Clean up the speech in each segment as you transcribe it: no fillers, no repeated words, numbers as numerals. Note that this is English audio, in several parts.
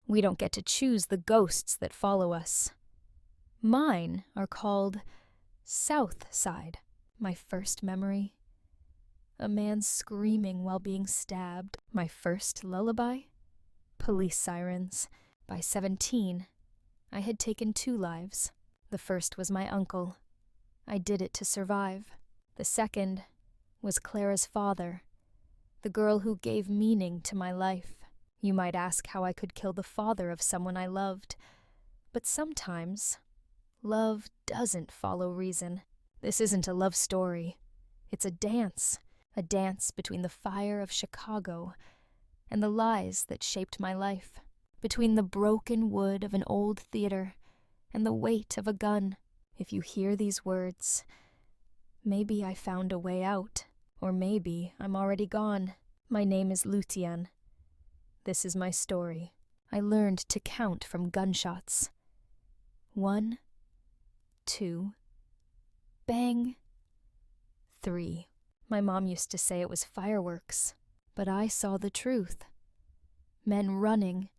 We don't get to choose the ghosts that follow us. Mine are called South Side. My first memory. A man screaming while being stabbed. My first lullaby. Police sirens. By 17, I had taken 2 lives. The first was my uncle. I did it to survive. The second was Clara's father, the girl who gave meaning to my life. You might ask how I could kill the father of someone I loved. But sometimes, love doesn't follow reason. This isn't a love story. It's a dance between the fire of Chicago and the lies that shaped my life, between the broken wood of an old theater and the weight of a gun. If you hear these words, maybe I found a way out, or maybe I'm already gone. My name is Lucian. This is my story. I learned to count from gunshots. 1, 2, bang, 3. My mom used to say it was fireworks, but I saw the truth. Men running,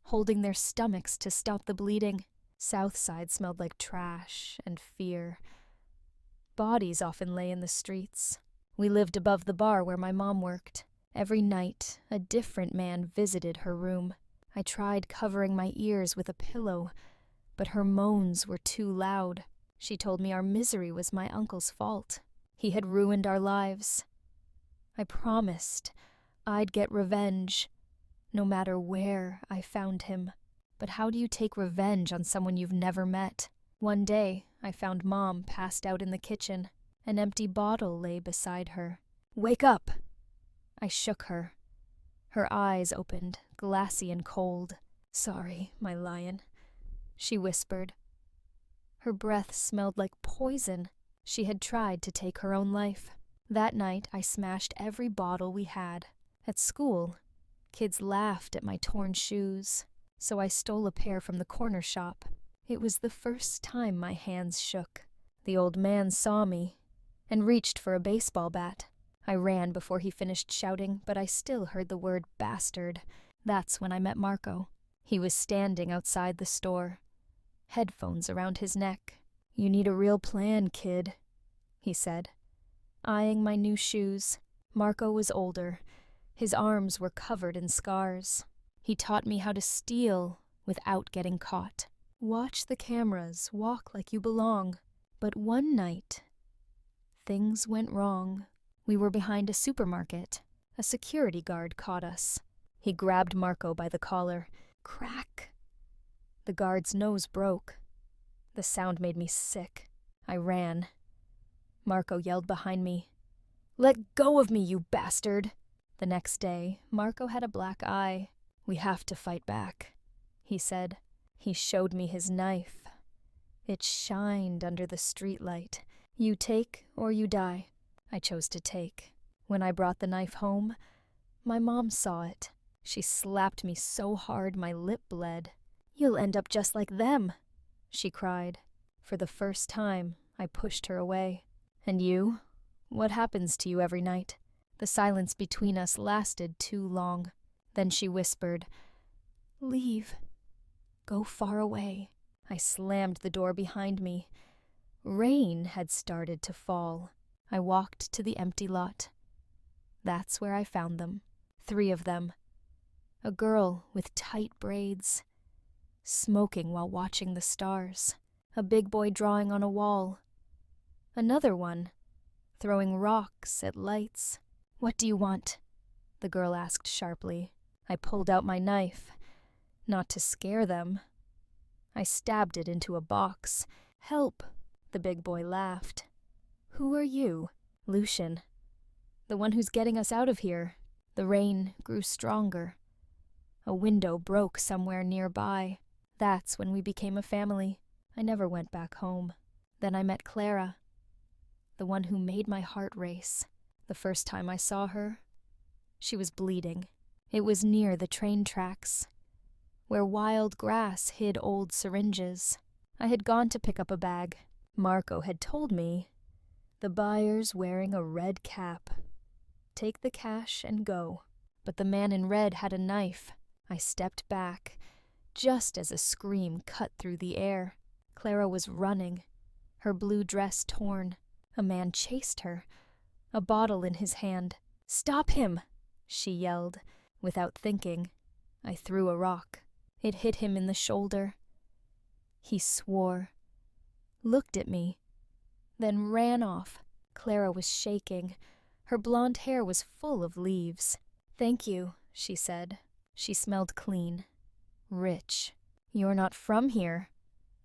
holding their stomachs to stop the bleeding. Southside smelled like trash and fear. Bodies often lay in the streets. We lived above the bar where my mom worked. Every night, a different man visited her room. I tried covering my ears with a pillow, but her moans were too loud. She told me our misery was my uncle's fault. He had ruined our lives. I promised I'd get revenge, no matter where I found him. But how do you take revenge on someone you've never met? One day, I found Mom passed out in the kitchen. An empty bottle lay beside her. "Wake up!" I shook her. Her eyes opened, glassy and cold. "Sorry, my lion," she whispered. Her breath smelled like poison. She had tried to take her own life. That night, I smashed every bottle we had. At school, kids laughed at my torn shoes, so I stole a pair from the corner shop. It was the first time my hands shook. The old man saw me and reached for a baseball bat. I ran before he finished shouting, but I still heard the word bastard. That's when I met Marco. He was standing outside the store, headphones around his neck. "You need a real plan, kid," he said, eyeing my new shoes. Marco was older. His arms were covered in scars. He taught me how to steal without getting caught. Watch the cameras, walk like you belong. But one night, things went wrong. We were behind a supermarket. A security guard caught us. He grabbed Marco by the collar. Crack! The guard's nose broke. The sound made me sick. I ran. Marco yelled behind me, "Let go of me, you bastard!" The next day, Marco had a black eye. "We have to fight back," he said. He showed me his knife. It shined under the streetlight. "You take or you die." I chose to take. When I brought the knife home, my mom saw it. She slapped me so hard my lip bled. "You'll end up just like them," she cried. For the first time, I pushed her away. "And you? What happens to you every night?" The silence between us lasted too long. Then she whispered, "Leave. Go far away." I slammed the door behind me. Rain had started to fall. I walked to the empty lot. That's where I found them. 3 of them. A girl with tight braids, smoking while watching the stars. A big boy drawing on a wall. Another one, throwing rocks at lights. "What do you want?" the girl asked sharply. I pulled out my knife, not to scare them. I stabbed it into a box. "Help!" the big boy laughed. "Who are you?" "Lucian. The one who's getting us out of here." The rain grew stronger. A window broke somewhere nearby. That's when we became a family. I never went back home. Then I met Clara, the one who made my heart race. The first time I saw her, she was bleeding. It was near the train tracks, where wild grass hid old syringes. I had gone to pick up a bag. Marco had told me, "The buyer's wearing a red cap. Take the cash and go." But the man in red had a knife. I stepped back, just as a scream cut through the air. Clara was running, her blue dress torn. A man chased her, a bottle in his hand. "Stop him!" she yelled. Without thinking, I threw a rock. It hit him in the shoulder. He swore, looked at me, then ran off. Clara was shaking. Her blonde hair was full of leaves. "Thank you," she said. She smelled clean, rich. "You're not from here,"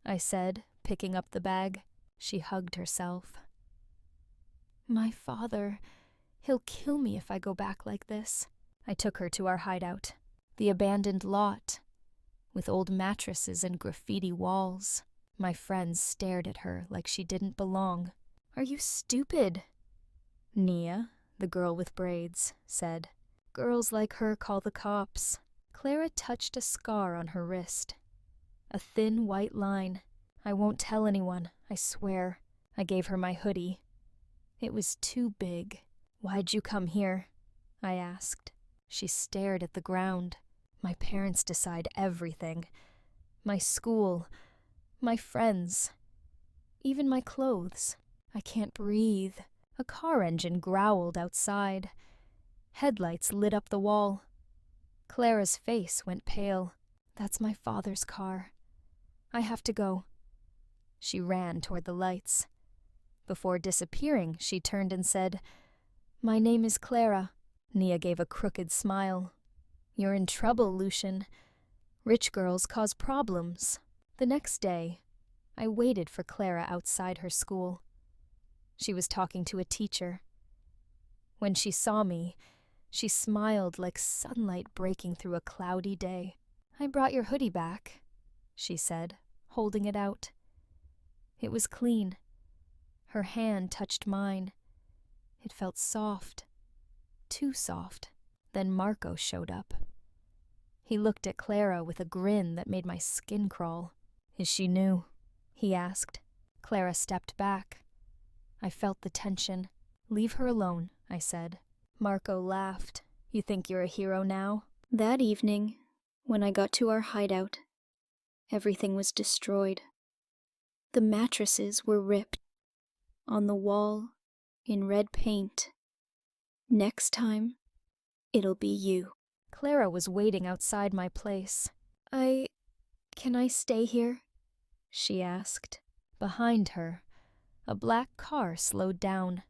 I said, picking up the bag. She hugged herself. "My father, he'll kill me if I go back like this." I took her to our hideout, the abandoned lot, with old mattresses and graffiti walls. My friends stared at her like she didn't belong. "Are you stupid?" Nia, the girl with braids, said. "Girls like her call the cops." Clara touched a scar on her wrist. A thin white line. "I won't tell anyone, I swear." I gave her my hoodie. It was too big. "Why'd you come here?" I asked. She stared at the ground. "My parents decide everything. My school, my friends, even my clothes. I can't breathe." A car engine growled outside. Headlights lit up the wall. Clara's face went pale. "That's my father's car. I have to go." She ran toward the lights. Before disappearing, she turned and said, "My name is Clara." Nia gave a crooked smile. "You're in trouble, Lucian. Rich girls cause problems." The next day, I waited for Clara outside her school. She was talking to a teacher. When she saw me, she smiled like sunlight breaking through a cloudy day. "I brought your hoodie back," she said, holding it out. It was clean. Her hand touched mine. It felt soft. Too soft. Then Marco showed up. He looked at Clara with a grin that made my skin crawl. "Is she new?" he asked. Clara stepped back. I felt the tension. "Leave her alone," I said. Marco laughed. "You think you're a hero now?" That evening, when I got to our hideout, everything was destroyed. The mattresses were ripped. On the wall, in red paint, "Next time, it'll be you." Clara was waiting outside my place. Can I stay here?" she asked. Behind her, a black car slowed down.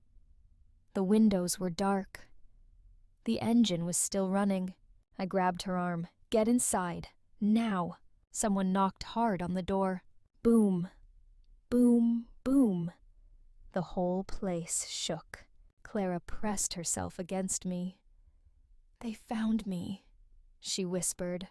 The windows were dark. The engine was still running. I grabbed her arm. "Get inside, now." Someone knocked hard on the door. Boom, boom, boom. The whole place shook. Clara pressed herself against me. "They found me," she whispered.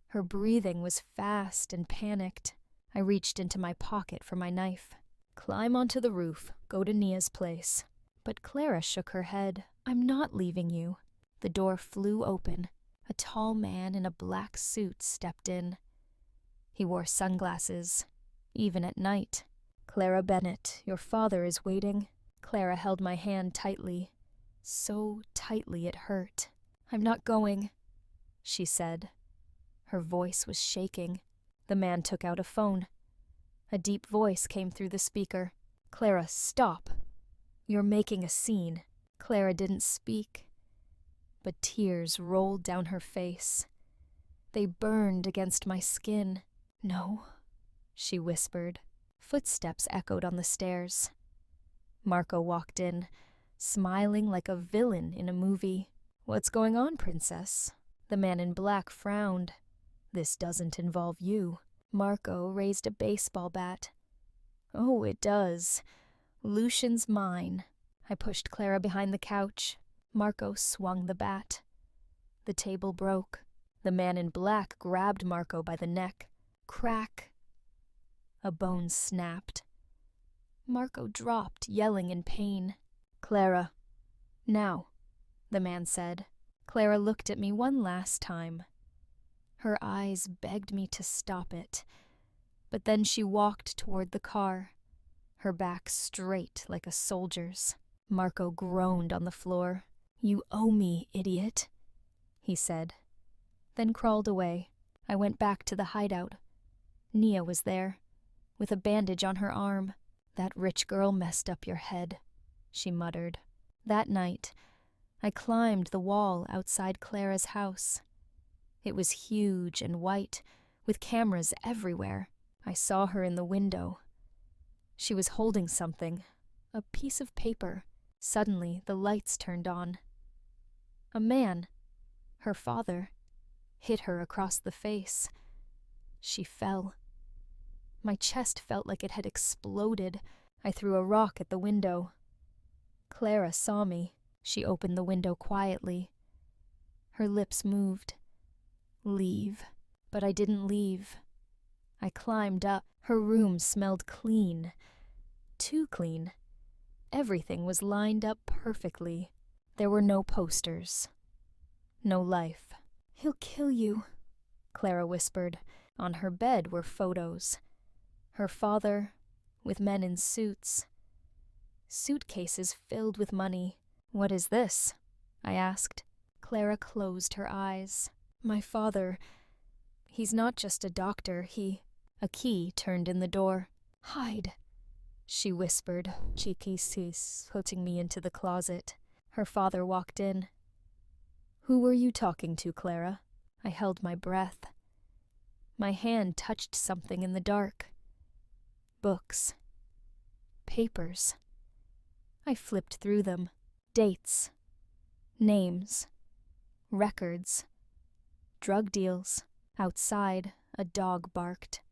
Her breathing was fast and panicked. I reached into my pocket for my knife. "Climb onto the roof, go to Nia's place." But Clara shook her head. "I'm not leaving you." The door flew open. A tall man in a black suit stepped in. He wore sunglasses, even at night. "Clara Bennett, your father is waiting." Clara held my hand tightly. So tightly it hurt. "I'm not going," she said. Her voice was shaking. The man took out a phone. A deep voice came through the speaker. "Clara, stop. You're making a scene." Clara didn't speak, but tears rolled down her face. They burned against my skin. "No," she whispered. Footsteps echoed on the stairs. Marco walked in, smiling like a villain in a movie. "What's going on, princess?" The man in black frowned. "This doesn't involve you." Marco raised a baseball bat. "Oh, it does. Lucian's mine." I pushed Clara behind the couch. Marco swung the bat. The table broke. The man in black grabbed Marco by the neck. Crack! A bone snapped. Marco dropped, yelling in pain. "Clara, now," the man said. Clara looked at me one last time. Her eyes begged me to stop it, but then she walked toward the car, her back straight like a soldier's. Marco groaned on the floor. "You owe me, idiot," he said, then crawled away. I went back to the hideout. Nia was there, with a bandage on her arm. "That rich girl messed up your head," she muttered. That night, I climbed the wall outside Clara's house. It was huge and white, with cameras everywhere. I saw her in the window. She was holding something, a piece of paper. Suddenly, the lights turned on. A man, her father, hit her across the face. She fell. My chest felt like it had exploded. I threw a rock at the window. Clara saw me. She opened the window quietly. Her lips moved. "Leave." But I didn't leave. I climbed up. Her room smelled clean. Too clean. Everything was lined up perfectly. There were no posters. No life. "He'll kill you," Clara whispered. On her bed were photos. Her father, with men in suits. Suitcases filled with money. "What is this?" I asked. Clara closed her eyes. "My father, he's not just a doctor, A key turned in the door. "Hide," she whispered, putting me into the closet. Her father walked in. "Who were you talking to, Clara?" I held my breath. My hand touched something in the dark. Books. Papers. I flipped through them. Dates. Names. Records. Drug deals. Outside, a dog barked.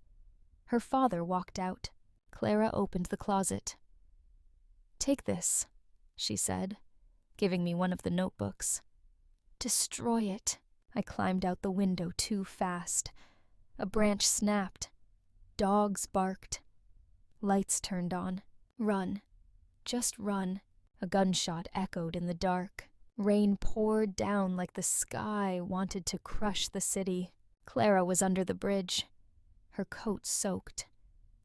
Her father walked out. Clara opened the closet. "Take this," she said, giving me one of the notebooks. "Destroy it." I climbed out the window too fast. A branch snapped. Dogs barked. Lights turned on. "Run. Just run." A gunshot echoed in the dark. Rain poured down like the sky wanted to crush the city. Clara was under the bridge, her coat soaked,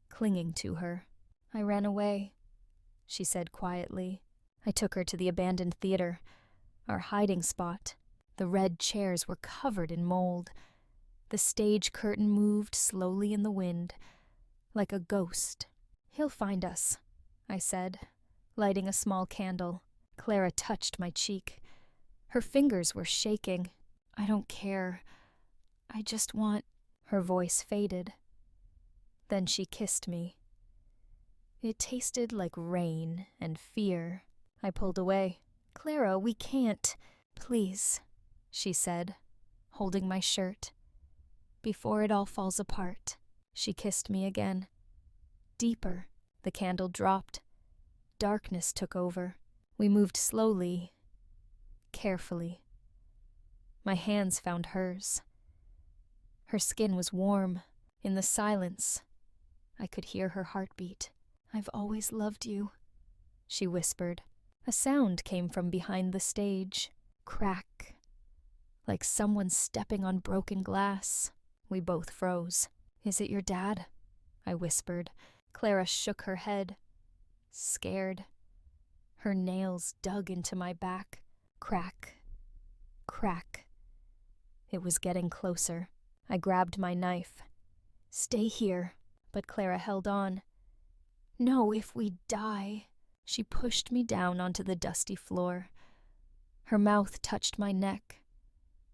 clinging to her. "I ran away," she said quietly. I took her to the abandoned theater, our hiding spot. The red chairs were covered in mold. The stage curtain moved slowly in the wind, like a ghost. "He'll find us," I said, lighting a small candle. Clara touched my cheek. Her fingers were shaking. "I don't care. I just want—" Her voice faded. Then she kissed me. It tasted like rain and fear. I pulled away. "Clara, we can't." "Please," she said, holding my shirt. "Before it all falls apart." She kissed me again. Deeper. The candle dropped. Darkness took over. We moved slowly, carefully. My hands found hers. Her skin was warm. In the silence, I could hear her heartbeat. "I've always loved you," she whispered. A sound came from behind the stage. Crack. Like someone stepping on broken glass. We both froze. "Is it your dad?" I whispered. Clara shook her head, scared. Her nails dug into my back. Crack. Crack. It was getting closer. I grabbed my knife. "Stay here," but Clara held on. "No, if we die." She pushed me down onto the dusty floor. Her mouth touched my neck.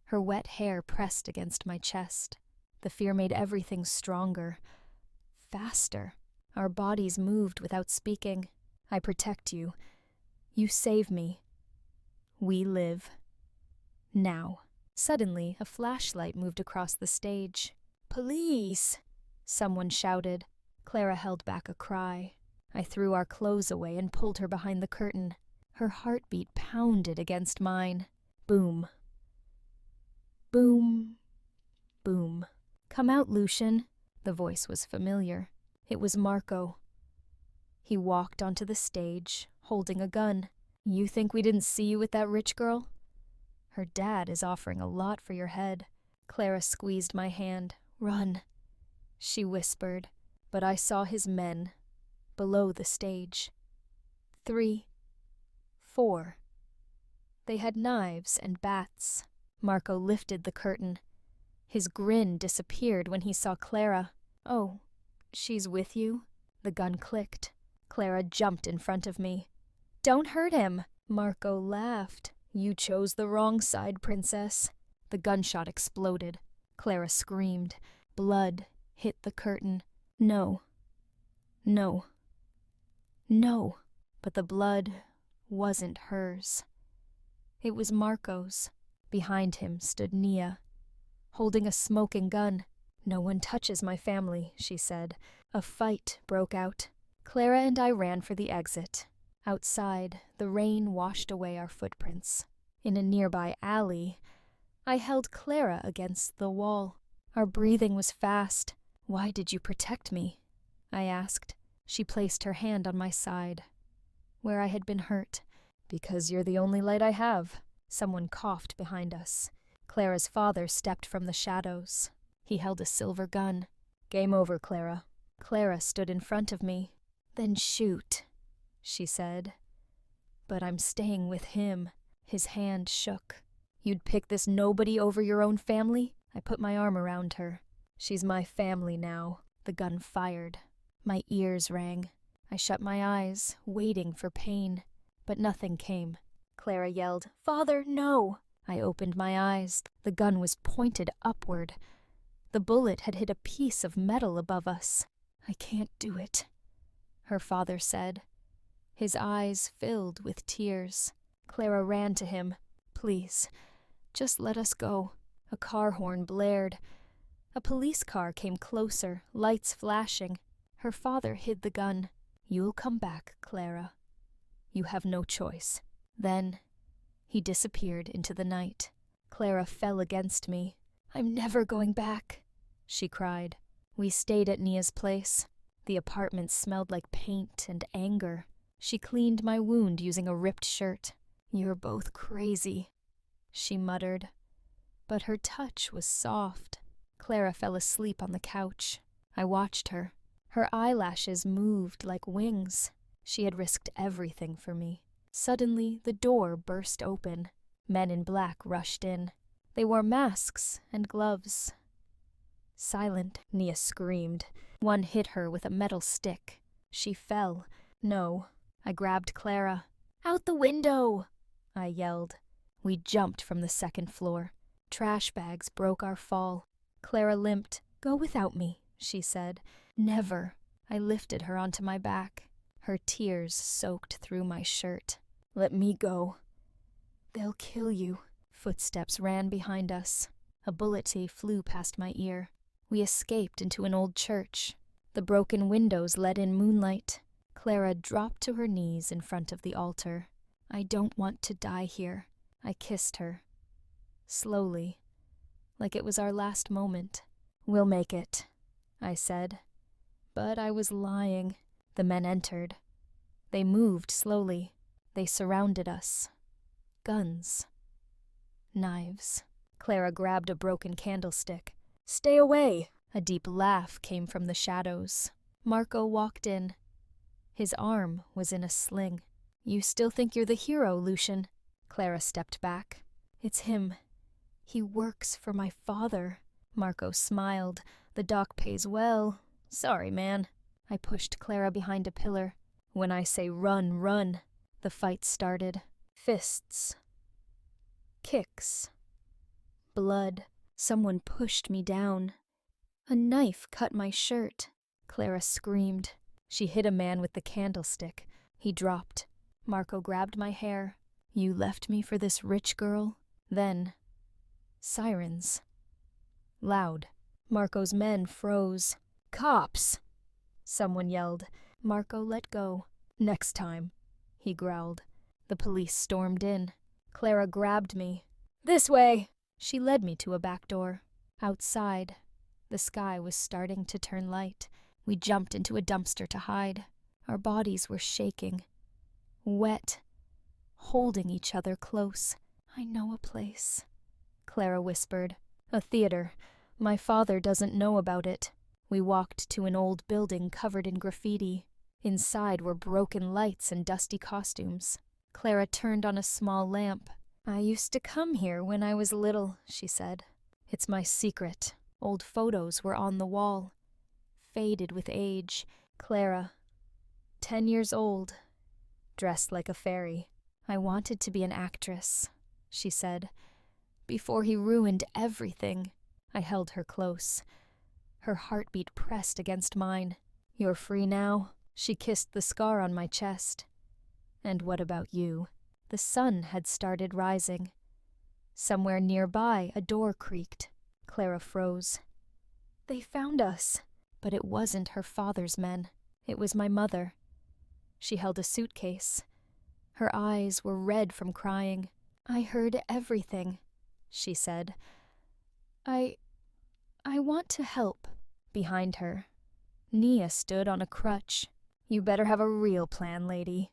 Her wet hair pressed against my chest. The fear made everything stronger. Faster. Our bodies moved without speaking. "I protect you. You save me. We live. Now." Suddenly, a flashlight moved across the stage. "Police!" someone shouted. Clara held back a cry. I threw our clothes away and pulled her behind the curtain. Her heartbeat pounded against mine. Boom. Boom. Boom. "Come out, Lucian." The voice was familiar. It was Marco. He walked onto the stage, holding a gun. "You think we didn't see you with that rich girl? Her dad is offering a lot for your head." Clara squeezed my hand. "Run," she whispered, but I saw his men below the stage. 3, 4. They had knives and bats. Marco lifted the curtain. His grin disappeared when he saw Clara. "Oh, she's with you?" The gun clicked. Clara jumped in front of me. "Don't hurt him!" Marco laughed. "You chose the wrong side, princess." The gunshot exploded. Clara screamed. Blood hit the curtain. No. No. No. But the blood wasn't hers. It was Marco's. Behind him stood Nia, holding a smoking gun. "No one touches my family," she said. A fight broke out. Clara and I ran for the exit. Outside, the rain washed away our footprints. In a nearby alley, I held Clara against the wall. Our breathing was fast. "Why did you protect me?" I asked. She placed her hand on my side, where I had been hurt. "Because you're the only light I have." Someone coughed behind us. Clara's father stepped from the shadows. He held a silver gun. "Game over, Clara." Clara stood in front of me. "Then shoot," she said. "But I'm staying with him." His hand shook. "You'd pick this nobody over your own family?" I put my arm around her. "She's my family now." The gun fired. My ears rang. I shut my eyes, waiting for pain. But nothing came. Clara yelled, "Father, no!" I opened my eyes. The gun was pointed upward. The bullet had hit a piece of metal above us. "I can't do it," her father said. His eyes filled with tears. Clara ran to him. "Please, just let us go." A car horn blared. A police car came closer, lights flashing. Her father hid the gun. "You'll come back, Clara. You have no choice." Then he disappeared into the night. Clara fell against me. "I'm never going back," she cried. We stayed at Nia's place. The apartment smelled like paint and anger. She cleaned my wound using a ripped shirt. "You're both crazy," she muttered. But her touch was soft. Clara fell asleep on the couch. I watched her. Her eyelashes moved like wings. She had risked everything for me. Suddenly, the door burst open. Men in black rushed in. They wore masks and gloves. "Silent," Nia screamed. One hit her with a metal stick. She fell. "No." I grabbed Clara. "Out the window!" I yelled. We jumped from the second floor. Trash bags broke our fall. Clara limped. "Go without me," she said. "Never." I lifted her onto my back. Her tears soaked through my shirt. "Let me go." "They'll kill you." Footsteps ran behind us. A bullet flew past my ear. We escaped into an old church. The broken windows let in moonlight. Clara dropped to her knees in front of the altar. "I don't want to die here." I kissed her. Slowly, like it was our last moment. "We'll make it," I said. But I was lying. The men entered. They moved slowly. They surrounded us. Guns. Knives. Clara grabbed a broken candlestick. "Stay away!" A deep laugh came from the shadows. Marco walked in. His arm was in a sling. "You still think you're the hero, Lucian?" Clara stepped back. "It's him. He works for my father." Marco smiled. "The doc pays well. Sorry, man." I pushed Clara behind a pillar. "When I say run, run." The fight started. Fists. Kicks. Blood. Someone pushed me down. A knife cut my shirt. Clara screamed. She hit a man with the candlestick. He dropped. Marco grabbed my hair. "You left me for this rich girl?" Then, sirens. Loud. Marco's men froze. "Cops!" Someone yelled. Marco let go. "Next time," he growled. The police stormed in. Clara grabbed me. "This way!" She led me to a back door. Outside, the sky was starting to turn light. We jumped into a dumpster to hide. Our bodies were shaking. Wet. Holding each other close. "I know a place," Clara whispered. "A theater. My father doesn't know about it." We walked to an old building covered in graffiti. Inside were broken lights and dusty costumes. Clara turned on a small lamp. "I used to come here when I was little," she said. It's my secret. Old photos were on the wall, faded with age. Clara, 10 years old, dressed like a fairy. I wanted to be an actress, she said, before he ruined everything. I held her close. Her heartbeat pressed against mine. You're free now. She kissed the scar on my chest. And what about you? The sun had started rising. Somewhere nearby, a door creaked. Clara froze. They found us. But it wasn't her father's men. It was my mother. She held a suitcase. Her eyes were red from crying. I heard everything, she said. I want to help. Behind her, Nia stood on a crutch. You better have a real plan, lady,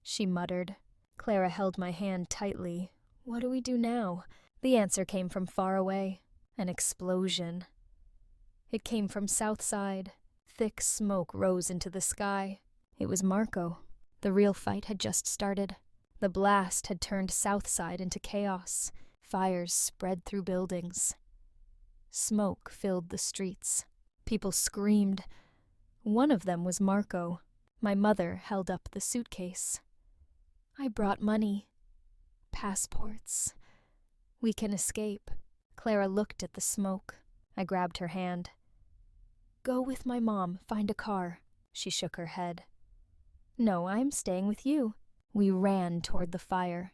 she muttered. Clara held my hand tightly. What do we do now? The answer came from far away. An explosion. It came from south side. Thick smoke rose into the sky. It was Marco. The real fight had just started. The blast had turned south side into chaos. Fires spread through buildings. Smoke filled the streets. People screamed. One of them was Marco. My mother held up the suitcase. I brought money. Passports. We can escape. Clara looked at the smoke. I grabbed her hand. Go with my mom, find a car. She shook her head. No, I'm staying with you. We ran toward the fire.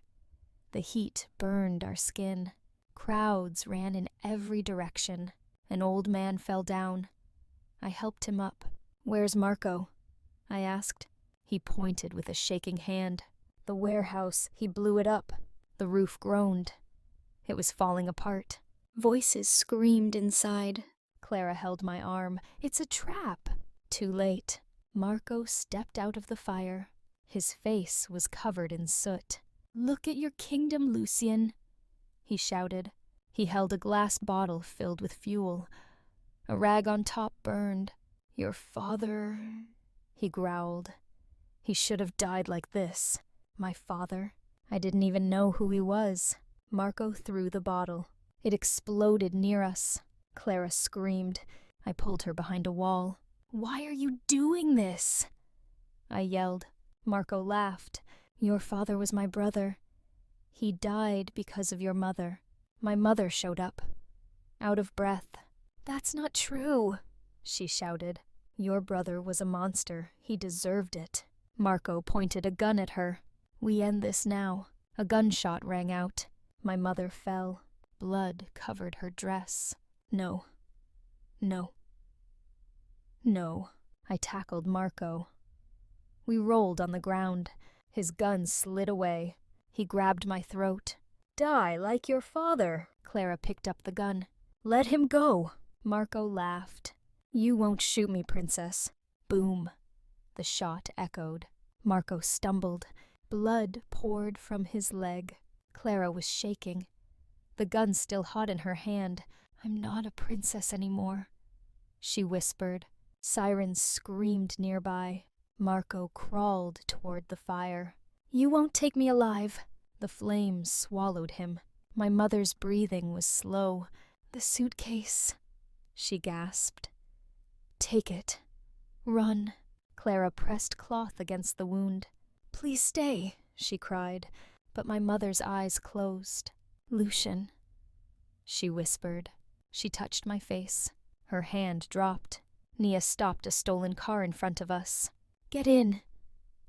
The heat burned our skin. Crowds ran in every direction. An old man fell down. I helped him up. Where's Marco? I asked. He pointed with a shaking hand. The warehouse, he blew it up. The roof groaned. It was falling apart. Voices screamed inside. Clara held my arm. It's a trap. Too late. Marco stepped out of the fire. His face was covered in soot. Look at your kingdom, Lucian, he shouted. He held a glass bottle filled with fuel. A rag on top burned. Your father, he growled. He should have died like this. My father? I didn't even know who he was. Marco threw the bottle. It exploded near us. Clara screamed. I pulled her behind a wall. Why are you doing this? I yelled. Marco laughed. Your father was my brother. He died because of your mother. My mother showed up. Out of breath. That's not true, she shouted. Your brother was a monster. He deserved it. Marco pointed a gun at her. We end this now. A gunshot rang out. My mother fell. Blood covered her dress. No. No. No. I tackled Marco. We rolled on the ground. His gun slid away. He grabbed my throat. Die like your father. Clara picked up the gun. Let him go. Marco laughed. You won't shoot me, princess. Boom. The shot echoed. Marco stumbled. Blood poured from his leg. Clara was shaking. The gun still hot in her hand. I'm not a princess anymore, she whispered. Sirens screamed nearby. Marco crawled toward the fire. You won't take me alive. The flames swallowed him. My mother's breathing was slow. The suitcase, she gasped. Take it. Run. Clara pressed cloth against the wound. Please stay, she cried, but my mother's eyes closed. Lucian, she whispered. She touched my face. Her hand dropped. Nia stopped a stolen car in front of us. Get in.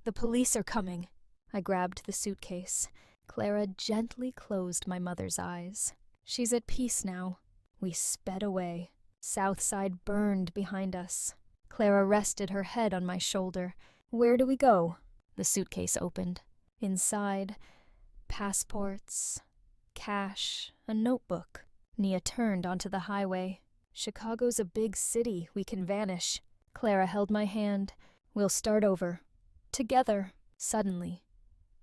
The police are coming. I grabbed the suitcase. Clara gently closed my mother's eyes. She's at peace now. We sped away. Southside burned behind us. Clara rested her head on my shoulder. Where do we go? The suitcase opened. Inside, passports, cash, a notebook. Nia turned onto the highway. Chicago's a big city. We can vanish. Clara held my hand. We'll start over. Together. Suddenly,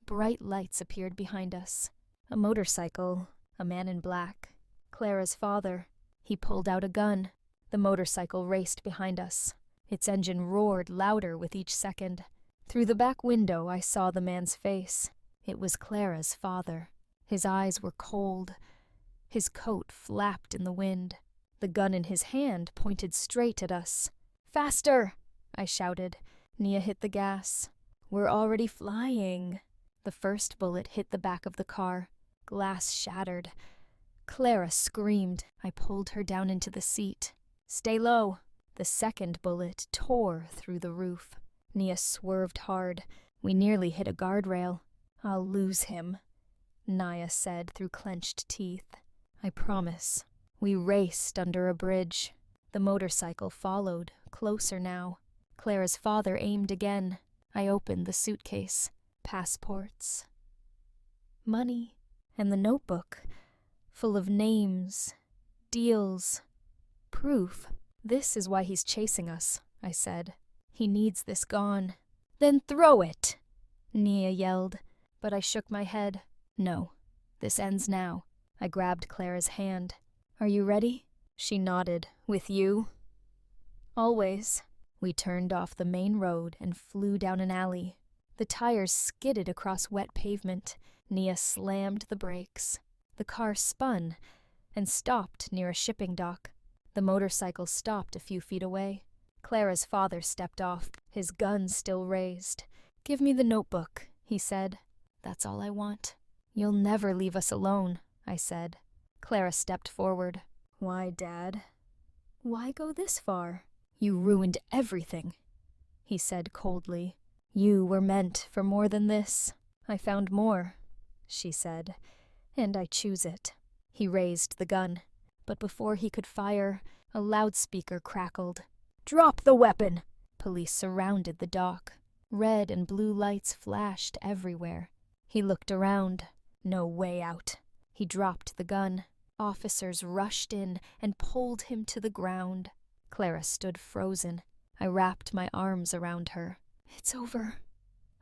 bright lights appeared behind us. A motorcycle, a man in black. Clara's father. He pulled out a gun. The motorcycle raced behind us. Its engine roared louder with each second. Through the back window, I saw the man's face. It was Clara's father. His eyes were cold. His coat flapped in the wind. The gun in his hand pointed straight at us. "Faster!" I shouted. Nia hit the gas. "We're already flying." The first bullet hit the back of the car. Glass shattered. Clara screamed. I pulled her down into the seat. "Stay low." The second bullet tore through the roof. Nia swerved hard. We nearly hit a guardrail. "I'll lose him," Nia said through clenched teeth. "I promise." We raced under a bridge. The motorcycle followed, closer now. Clara's father aimed again. I opened the suitcase. Passports. Money. And the notebook, full of names, deals, proof. "This is why he's chasing us," I said. "He needs this gone." "Then throw it!" Nia yelled, but I shook my head. "No, this ends now." I grabbed Clara's hand. "Are you ready?" She nodded. "With you?" "Always." We turned off the main road and flew down an alley. The tires skidded across wet pavement. Nia slammed the brakes. The car spun and stopped near a shipping dock. The motorcycle stopped a few feet away. Clara's father stepped off, his gun still raised. "Give me the notebook," he said. "That's all I want." "You'll never leave us alone," I said. Clara stepped forward. "Why, Dad? Why go this far?" "You ruined everything," he said coldly. "You were meant for more than this." "I found more," she said, "and I choose it." He raised the gun, but before he could fire, a loudspeaker crackled. "Drop the weapon!" Police surrounded the dock. Red and blue lights flashed everywhere. He looked around. No way out. He dropped the gun. Officers rushed in and pulled him to the ground. Clara stood frozen. I wrapped my arms around her. "It's over,"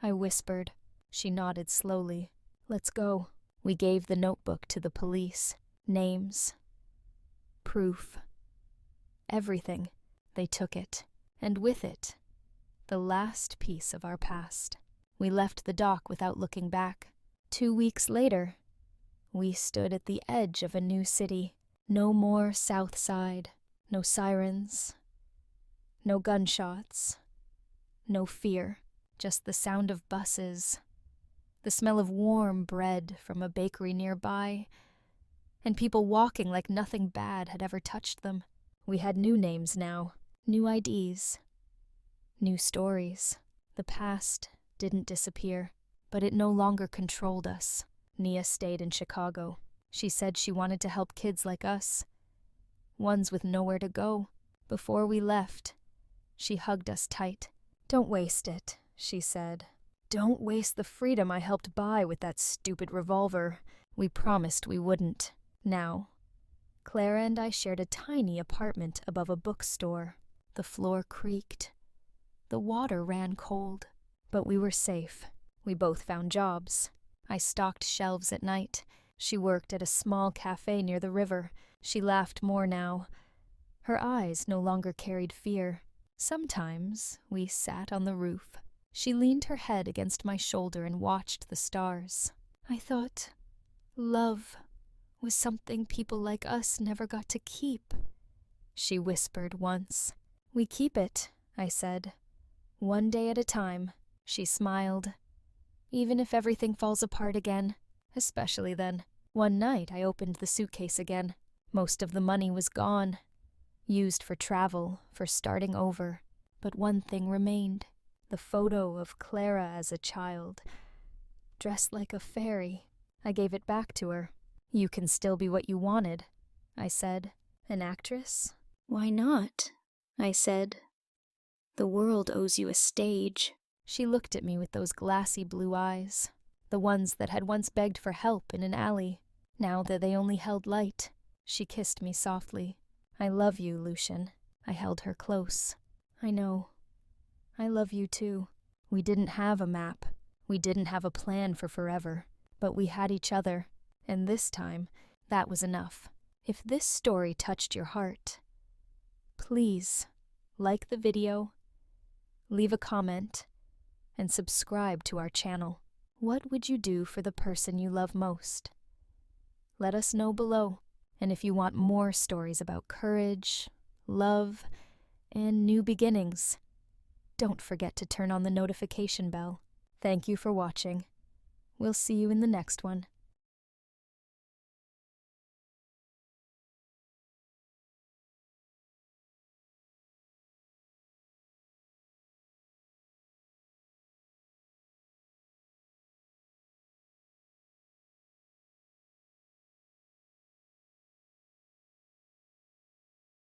I whispered. She nodded slowly. "Let's go." We gave the notebook to the police. Names. Proof. Everything. They took it. And with it, the last piece of our past. We left the dock without looking back. 2 weeks later, we stood at the edge of a new city. No more South Side. No sirens. No gunshots. No fear. Just the sound of buses. The smell of warm bread from a bakery nearby. And people walking like nothing bad had ever touched them. We had new names now. New IDs. New stories. The past didn't disappear, but it no longer controlled us. Nia stayed in Chicago. She said she wanted to help kids like us, ones with nowhere to go. Before we left, she hugged us tight. "Don't waste it," she said. "Don't waste the freedom I helped buy with that stupid revolver." We promised we wouldn't. Now, Clara and I shared a tiny apartment above a bookstore. The floor creaked. The water ran cold. But we were safe. We both found jobs. I stocked shelves at night. She worked at a small cafe near the river. She laughed more now. Her eyes no longer carried fear. Sometimes we sat on the roof. She leaned her head against my shoulder and watched the stars. "I thought love was something people like us never got to keep," she whispered once. "We keep it," I said. "One day at a time." She smiled. "Even if everything falls apart again, especially then." One night I opened the suitcase again. Most of the money was gone. Used for travel, for starting over. But one thing remained. The photo of Clara as a child. Dressed like a fairy. I gave it back to her. "You can still be what you wanted," I said. "An actress?" "Why not?" I said. "The world owes you a stage." She looked at me with those glassy blue eyes, the ones that had once begged for help in an alley. Now that they only held light, she kissed me softly. "I love you, Lucian." I held her close. "I know. I love you too." We didn't have a map. We didn't have a plan for forever. But we had each other, and this time, that was enough. If this story touched your heart, please like the video, leave a comment, and subscribe to our channel. What would you do for the person you love most? Let us know below. And if you want more stories about courage, love, and new beginnings, don't forget to turn on the notification bell. Thank you for watching. We'll see you in the next one.